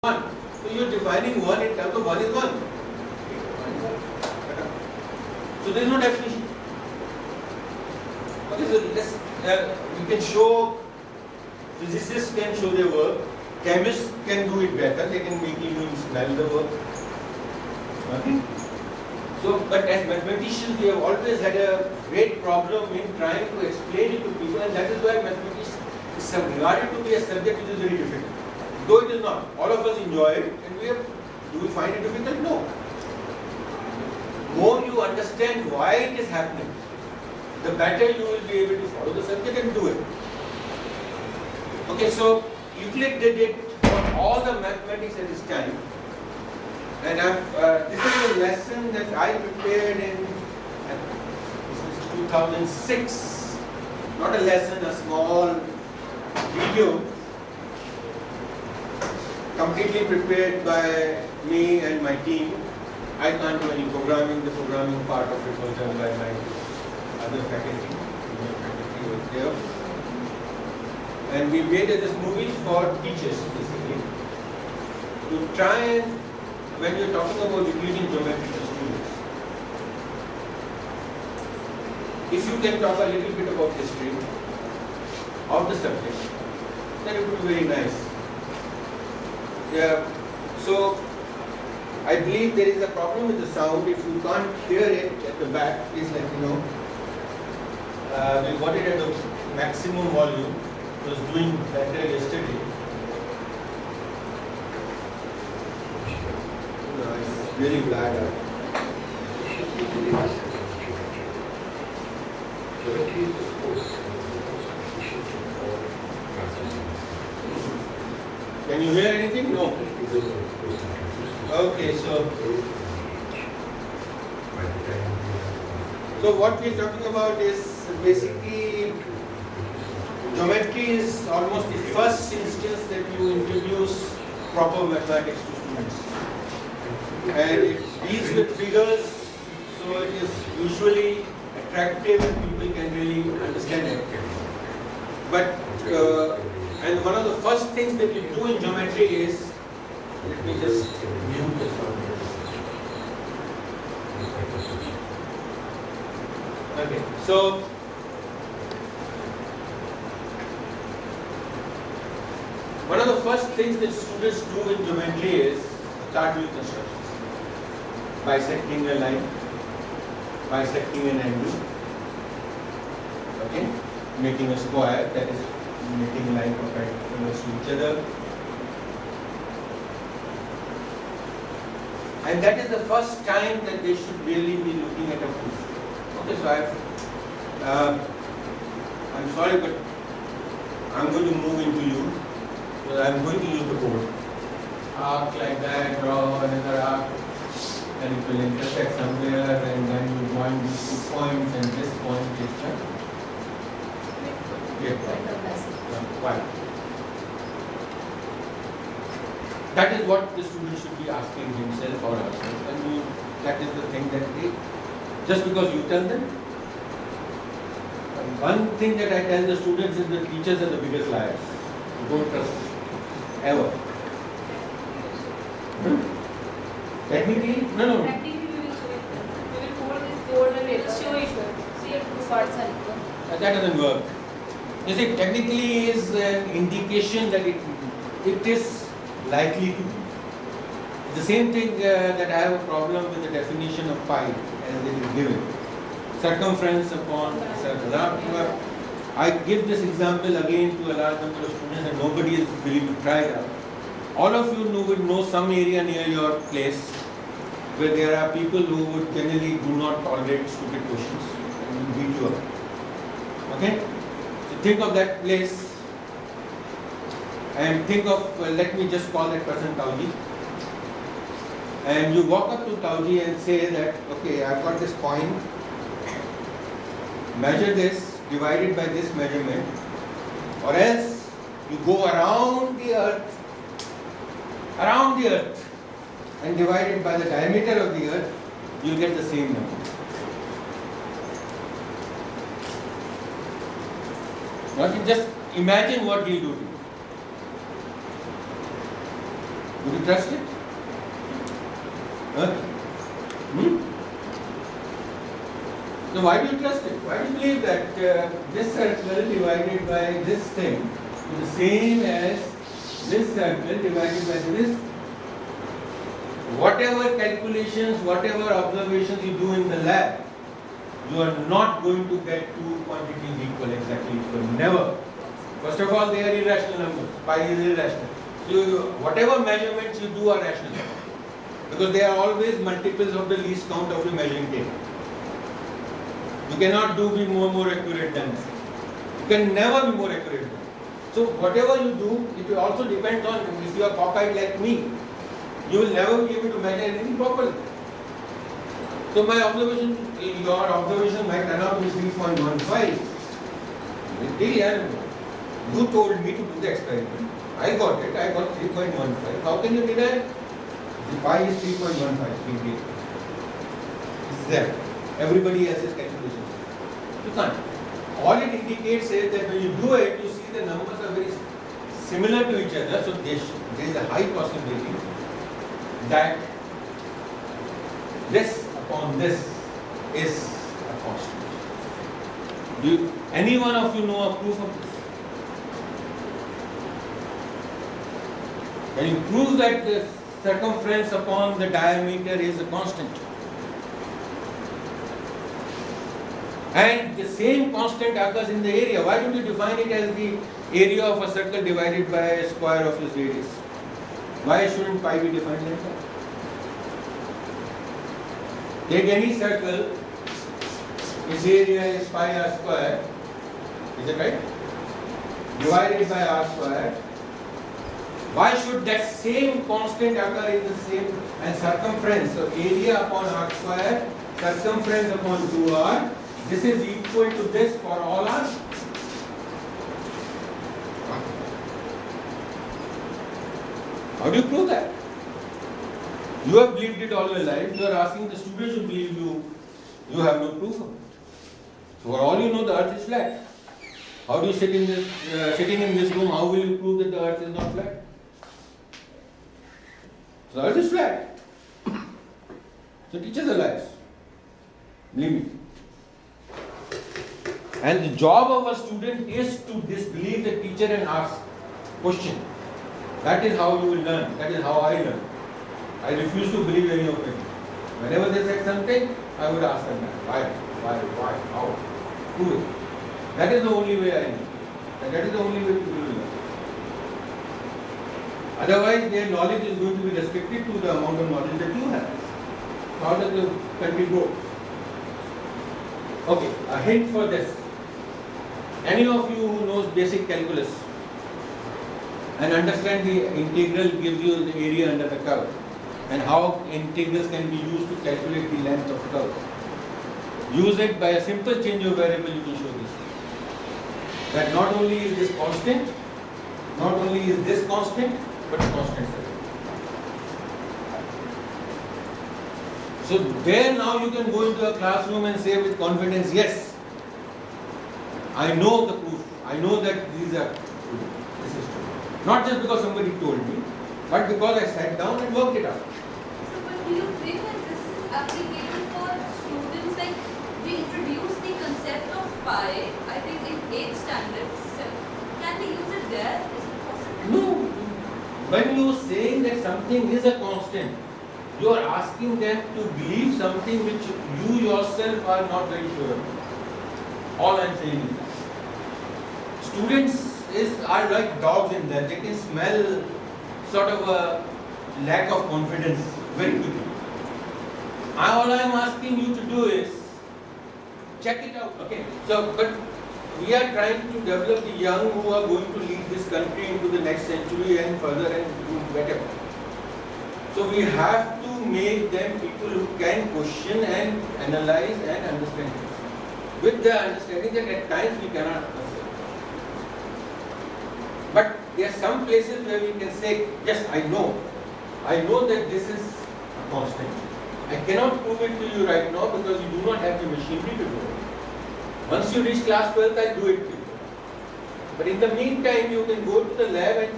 1. So you're defining 1 in terms of 1 is 1. So there is no definition. Okay, so let's, you can show, physicists can show their work, chemists can do it better, they can make you smell the work. Okay? So, but as mathematicians, we have always had a great problem in trying to explain it to people, and that is why mathematics is regarded to be a subject which is very difficult. Though it is not. All of us enjoy it, and do we find it difficult? No. More you understand why it is happening, the better you will be able to follow the subject and do it. Okay, so Euclid did it for all the mathematics at his time. And this is a lesson that I prepared in this is 2006. Not a lesson, a small video, completely prepared by me and my team. I can't do any programming. The programming part of it was done by my other faculty. Faculty was there. And we made this movie for teachers, basically, to try and, when you're talking about Euclidean geometry to students, if you can talk a little bit about history of the subject, then it would be very nice. Yeah. So I believe there is a problem with the sound. If you can't hear it at the back, please let me know. We got it at the maximum volume. It was doing better yesterday. No, it's really bad. Can you hear anything? No. Okay, so what we're talking about is basically geometry is almost the first instance that you introduce proper mathematics to students. And it deals with figures, so it is usually attractive and people can really understand it. But and one of the first things that you do in geometry is, let me just mute this one. Okay, so one of the first things that students do in geometry is start with constructions. Bisecting a line, bisecting an angle, okay, making a square, that is making a line perpendicular to each other. And that is the first time that they should really be looking at a proof. Okay, so I'm sorry, but I'm going to move into you. So I'm going to use the board. Arc like that, draw another arc, and it will intersect somewhere, and then you join these 2 points, and this point is why? That is what the student should be asking himself or herself, and that is the thing that they, just because you tell them. One thing that I tell the students is the teachers are the biggest liars. You don't trust ever. Technically, no. Technically, we will show it. We will hold this board and we will show it. See if two parts are equal. That doesn't work. You see, technically is an indication that it is likely to be. The same thing that I have a problem with the definition of pi as it is given. Circumference upon circle. I give this example again to a large number of students and nobody is willing to try it out. All of you would know some area near your place where there are people who would generally do not tolerate stupid questions and will beat you up. Okay? So think of that place and think of, let me just call that person Tauji. And you walk up to Tauji and say that, okay, I've got this point, measure this, divide it by this measurement, or else you go around the earth, and divide it by the diameter of the earth, you'll get the same number. Now, just imagine what he'll do. Would you trust it? Okay. So why do you trust it? Why do you believe that this circle divided by this thing is the same as this circle divided by this? Whatever calculations, whatever observations you do in the lab, you are not going to get two quantities equal, exactly equal. Never. First of all, they are irrational numbers. Pi is irrational. So whatever measurements you do are rational, because they are always multiples of the least count of the measuring tape. You cannot be more accurate than this. You can never be more accurate than this. So whatever you do, it will also depend on, if you are cockeyed like me, you will never be able to measure anything properly. So my observation, your observation might turn out to be 3.15. You told me to do the experiment. I got it. I got 3.15. How can you deny? The pi is 3.15. It's there. Everybody else's calculation. You can't. All it indicates is that when you do it, you see the numbers are very similar to each other. So there is a high possibility that this upon this is a constant. Do any one of you know a proof of this? Can you prove that the circumference upon the diameter is a constant? And the same constant occurs in the area. Why don't you define it as the area of a circle divided by a square of its radius? Why shouldn't pi be defined like that? Take any circle, its area is pi r square, is it right? Divided by r square. Why should that same constant occur in the same and circumference? So area upon r square, circumference upon 2r. This is equal to this for all r. How do you prove that? You have believed it all your life. You are asking the students to believe you. You have no proof of it. So for all you know, the earth is flat. How do you sit in this, sitting in this room? How will you prove that the earth is not flat? So the earth is flat. So teachers are liars. Believe me. And the job of a student is to disbelieve the teacher and ask question. That is how you will learn. That is how I learn. I refuse to believe any of it. Whenever they said something, I would ask them that. Why, how, prove it. That is the only way I know. And that is the only way to learn. Otherwise, their knowledge is going to be restricted to the amount of knowledge that you have. How does the country go? Okay, a hint for this. Any of you who knows basic calculus and understand the integral gives you the area under the curve and how integrals can be used to calculate the length of curve. Use it by a simple change of variable, you can show this. That not only is this constant, but constant. So there now you can go into a classroom and say with confidence, yes, I know the proof. I know that these are true. This is true. Not just because somebody told me, but because I sat down and worked it out. So, but do you think that this is applicable for students? Like, we introduced the concept of pi, I think in 8th standard. Can we use it there? Is it possible? No. When you are saying that something is a constant, you are asking them to believe something which you yourself are not very sure of. All I am saying is that. Students are like dogs in that. They can smell sort of a lack of confidence very quickly. All I am asking you to do is check it out. Okay. So, but we are trying to develop the young who are going to lead this country into the next century and further and do better. So we have to make them people who can question and analyze and understand this. With the understanding that at times we cannot accept. But there are some places where we can say, yes, I know that this is a constant. I cannot prove it to you right now because you do not have the machinery to do it. Once you reach class 12th, I do it to you. But in the meantime, you can go to the lab and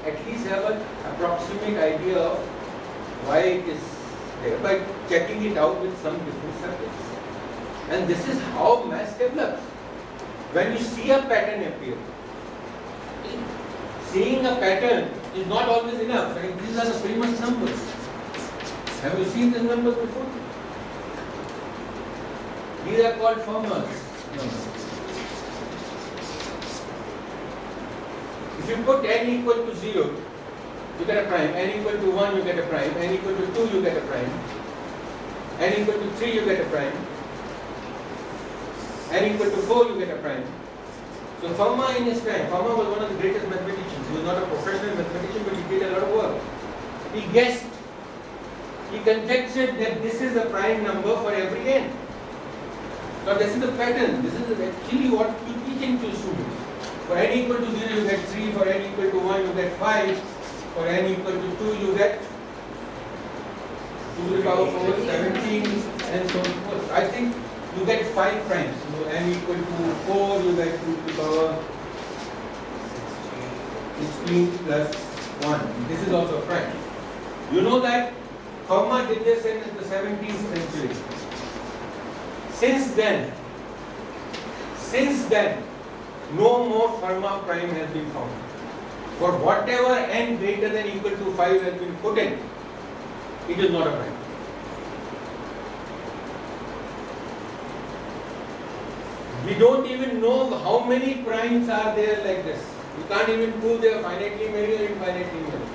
at least have an approximate idea of why it is there by checking it out with some different circuits. And this is how maths develops. When you see a pattern appear, seeing a pattern is not always enough. Right? These are the famous numbers. Have you seen these numbers before? These are called Fermat's numbers. If you put n equal to 0, you get a prime. N equal to 1, you get a prime. N equal to 2, you get a prime. N equal to 3, you get a prime. N equal to 4, you get a prime. So Fermat in his time, Fermat was one of the greatest mathematicians. He was not a professional mathematician, but he did a lot of work. He guessed, he conjectured that this is a prime number for every n. So this is the pattern. This is actually what he is teaching to students. For n equal to 0, you get 3. For n equal to 1, you get 5. For n equal to 2, you get 2 to the power 4, 17, and so forth. I think you get 5 primes. So n equal to 4, you get 2 to the power 16 plus 1. This is also a prime. You know that Fermat did this in the 17th century. Since then, no more Fermat prime has been found. For whatever n greater than equal to 5 has been put in, it is not a prime. We don't even know how many primes are there like this. We can't even prove they are finitely many or infinitely many.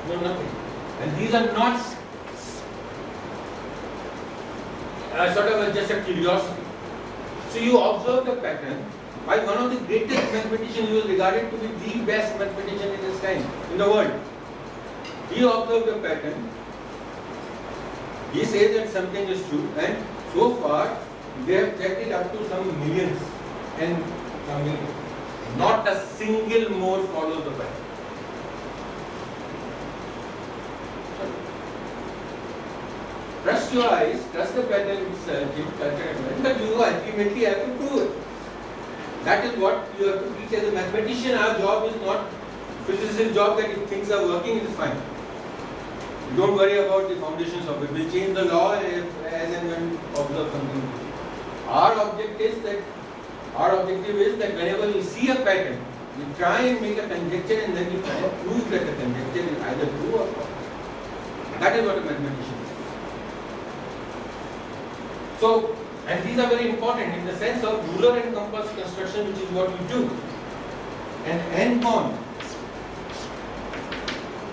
No, nothing. And these are not sort of just a curiosity. So you observe the pattern by one of the greatest mathematicians who was regarded to be the best mathematician in his time in the world. He observed the pattern. He says that something is true, and so far they have checked it up to some millions and some millions. Not a single more follows the pattern. Trust your eyes, trust the pattern itself, but you ultimately have to prove it. That is what you have to teach as a mathematician. Our job is not physicist's job that if things are working, it is fine. Don't worry about the foundations of it. We'll change the law as and when we observe something. Our objective is that whenever we see a pattern, we try and make a conjecture and then we try to prove that the conjecture is either true or false. That is what a mathematician is. So, and these are very important in the sense of ruler and compass construction, which is what we do. An n-con,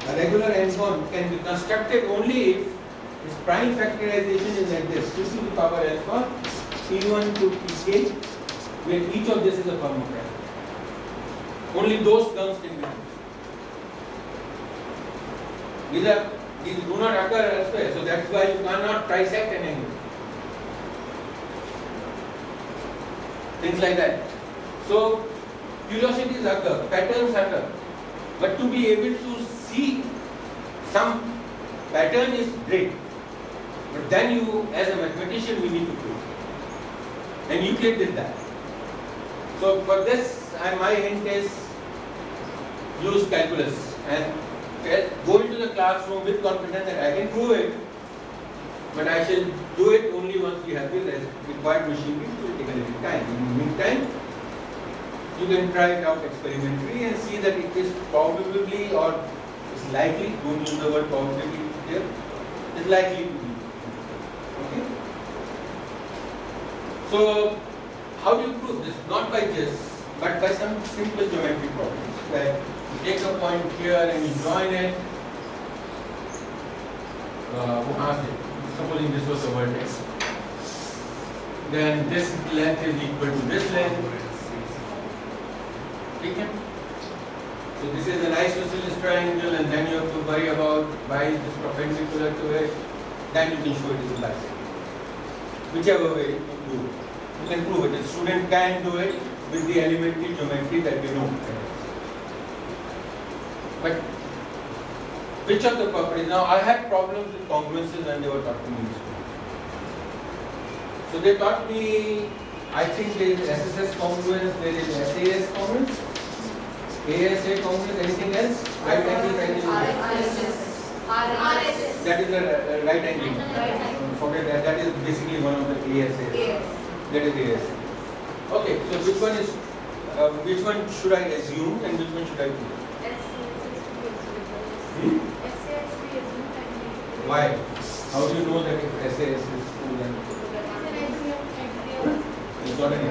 a regular n-con can be constructed only if its prime factorization is like this: 2 to the power alpha, P1 to Pk, where each of this is a Fermat prime. Only those terms can be used. These do not occur elsewhere, so that's why you cannot trisect an angle. Things like that. So, curiosities occur, patterns occur, but to be able to see some pattern is great. But then you, as a mathematician, we need to prove. And Euclid did that. So, for this, my hint is use calculus and go into the classroom with confidence that I can prove it, but I shall do it only once we have the required machinery. It will take a little time. In the meantime, you can try it out experimentally and see that it is probably or is likely, don't use the word probability here, is likely to be. Okay? So, how do you prove this? Not by this, but by some simple geometry problems. Where you take a point here and you join it. Supposing this was a vertex. Then this length is equal to this length. Okay? So this is an isosceles triangle, and then you have to worry about why it is perpendicular to it. Then you can show it is a bisector. Whichever way you do it. You can prove it. A student can do it with the elementary geometry that we know. But which of the properties? Now I had problems with congruences when they were taught to me in school. So they taught me, I think there is SSS congruence, there is SAS congruence. ASA counts as anything else? Right angle triangle. That is the right angle. Forget that. That is basically one of the ASAs. That is ASA. Okay. So which one should I assume and which one should I do? Why? How do you know that if SAS is true then? It's not an